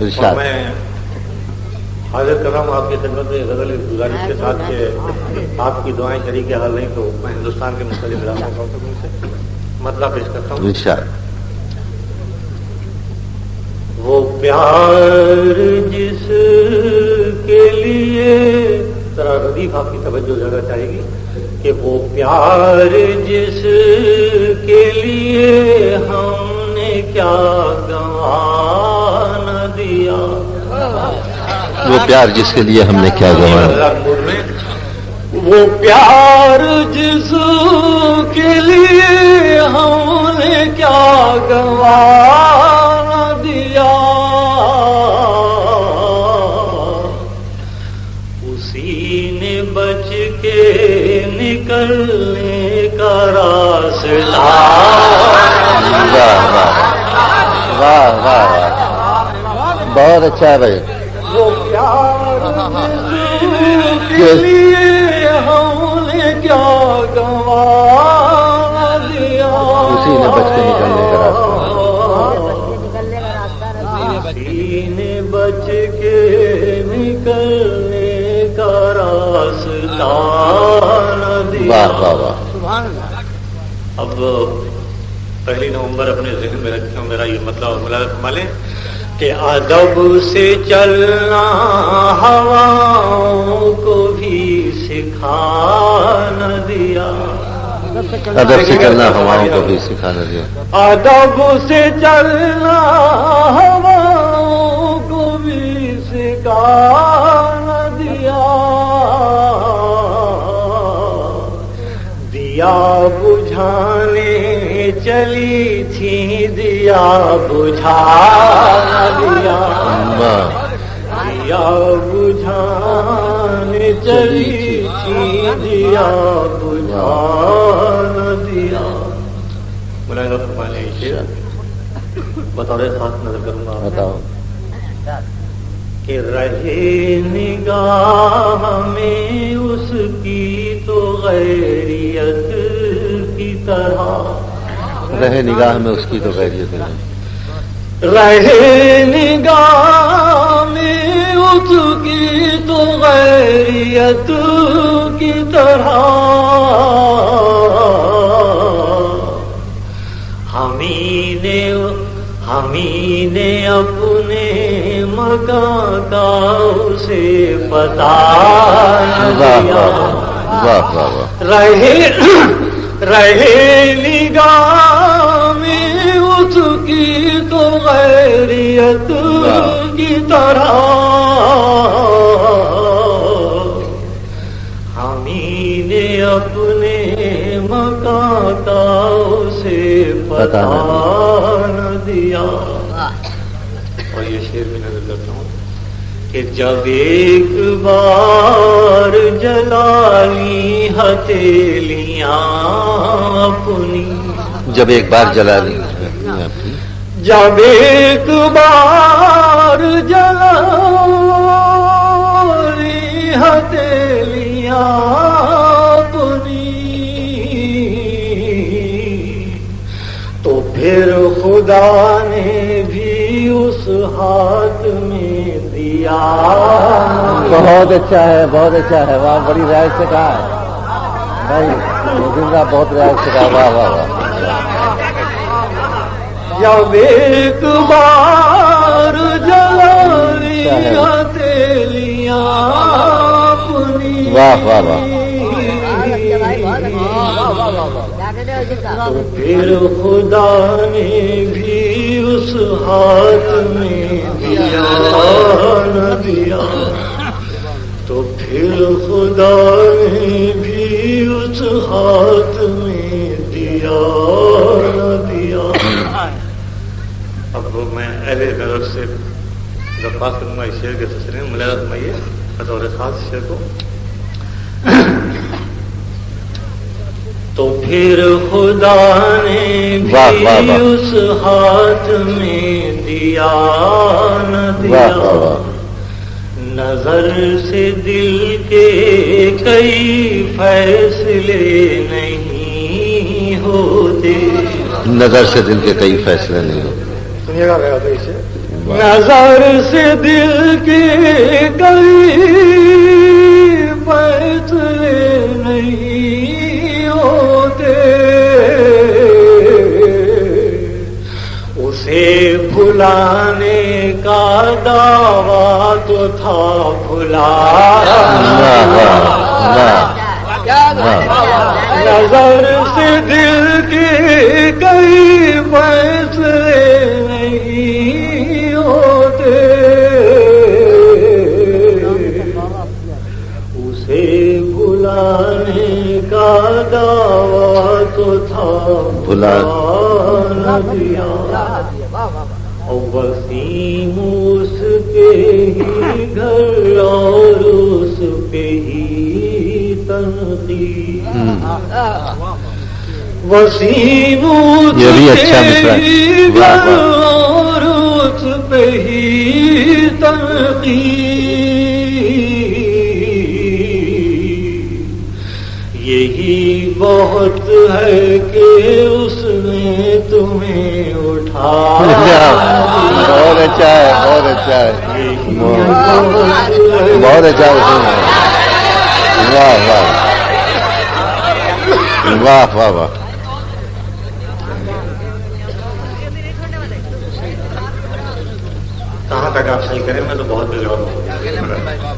ارشاد. میں حاضر کر رہا ہوں آپ کی خدمت میں غزل گزارش کے ساتھ کہ آپ کی دعائیں شریک حال نہیں تو میں ہندوستان کے مختلف علاقوں سے مطلب پیش کرتا ہوں. ارشاد. وہ پیار جس کے لیے ذرا ردیف آپ کی توجہ زیادہ چاہے گی کہ وہ پیار جس کے لیے ہم نے کیا گنوا نہ دیا. وہ پیار جس کے لیے ہم نے کیا گنوایا. وہ پیار جس کے لیے ہم نے کیا گنوا نہ دیا. اسی نے بچ کے نکلنے کا راستہ. واہ واہ واہ واہ واہ بہت اچھا ہے بھائی. وہ پیار کے لیے ہم نے کیا گنوا دیا. اسی نے بچ کے نکلنے کا راستہ. اسی نے بچ کے نکلنے کا راستہ نہ دیا. واہ واہ واہ. اب 1 نومبر اپنے ذہن میں رکھیں. میرا یہ مطلب اور ملازمت مالیں کہ ادب سے چلنا ہواؤں کو بھی سکھا نہ دیا. ادب سے چلنا ہواؤں کو بھی سکھا نہ دیا. ادب سے چلنا ہواؤں کو بھی سکھا نہ دیا. دیا بجھانے چلی تھی دیا بجھا نہ دیا. دیا بجھانے چلی تھی دیا بجھا نہ دیا. ملاحظہ فرمانے شعر بطور خاص نظر کروں گا. بتاؤ. کہ رہے نگاہ میں اس کی تو غیریت کی طرح. رہے نگاہ میں اس کی تو غیریت نہیں. رہے نگاہ میں اس کی تو غیریت کی طرح. ہمیں نے اپنے مکان کا اسے پتا نہ دیا. رہے نگاہ میں اس کی تو غیریت کی طرح. ہمیں نے اپنے مکان کا اسے پتا نہ دیا. اور یہ شعر بھی نظر کرتا ہوں کہ جب ایک بار جلالی ہتھیلیاں اپنی. جب ایک بار جلا لی. جب ایک بار جلالی ہتھیلیاں اپنی تو پھر خدا نے بھی اس ہاتھ میں دیا. بہت اچھا ہے بہت اچھا ہے. واہ بڑی رائے سے کہا ہے بھائی. بہت رائے سے کہا. واہ واہ واہ. جب ایک بار جلالی ہتھیلیاں اپنی. واہ واہ واہ. تو پھر خدا نے بھی اس ہاتھ میں دیا نہ دیا. تو پھر خدا نے بھی اس ہاتھ میں دیا نہ دیا. اب میں اہل نظر سے درخواست کروں گا اس شعر کے سلسلے میں ملاحظہ فرمائیے بطور خاص شعر کو. تو پھر خدا نے بھی اس ہاتھ میں دیا نہ دیا. نظر سے دل کے کئی فیصلے نہیں ہوتے. نظر سے دل کے کئی فیصلے نہیں ہوتے. سنیے گا اسے. نظر سے دل کے قریب فیصلے نہیں ہوتے، اسے بھلانے کا دعویٰ تو تھا نظر سے دل کے قریب فیصلے نہیں ہوتے، اسے بھلانے کا دعویٰ تو تھا بھلا نہ دیا، وسیم اس کے ہی گھر اور اس پہ ہی تنقید، وسیم اس کے ہی گھر اور اس پہ ہی تنقید، یہی بہت ہے کہ اس نے تمہیں اٹھایا۔ بہت اچھا ہے، بہت اچھا ہے، بہت اچھا ہے، واہ واہ واہ واہ واہ۔ کہاں تک آپ صحیح کریں، میں تو بہت بے جواب ہوں۔